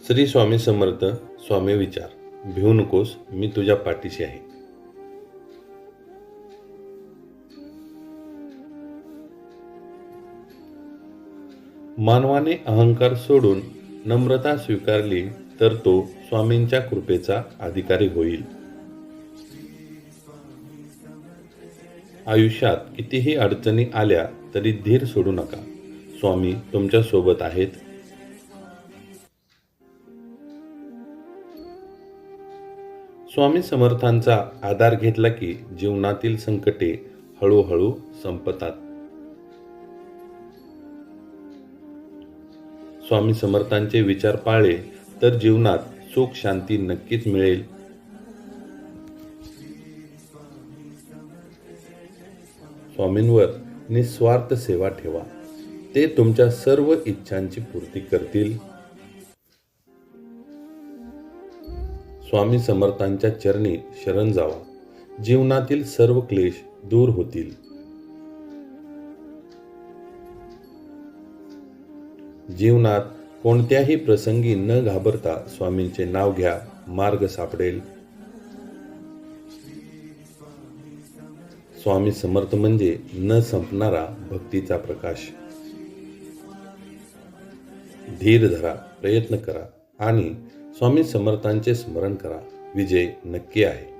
श्री स्वामी समर्थ. स्वामी विचार. भिवू नकोस, मी तुझ्या पाठीशी आहे. मानवाने अहंकार सोडून नम्रता स्वीकारली तर तो स्वामींच्या कृपेचा अधिकारी होईल. आयुष्यात कितीही अडचणी आल्या तरी धीर सोडू नका. स्वामी तुमच्या सोबत आहेत. स्वामी समर्थांचा आधार घेतला की जीवनातील संकटे हळूहळू संपतात. स्वामी समर्थांचे विचार पाळले तर जीवनात सुख शांती नक्कीच मिळेल. स्वामींवर निस्वार्थ सेवा ठेवा. ते तुमच्या सर्व इच्छांची पूर्ती करतील. स्वामी समर्थांच्या चरणी शरण जावा. जीवनातील सर्व क्लेश दूर होतील. जीवनात कोणत्याही प्रसंगी न घाबरता स्वामींचे नाव घ्या, मार्ग सापडेल. स्वामी समर्थ म्हणजे न संपणारा भक्तीचा प्रकाश. धीर धरा, प्रयत्न करा आणि स्वामी समर्थांचे स्मरण करा. विजय नक्की आहे.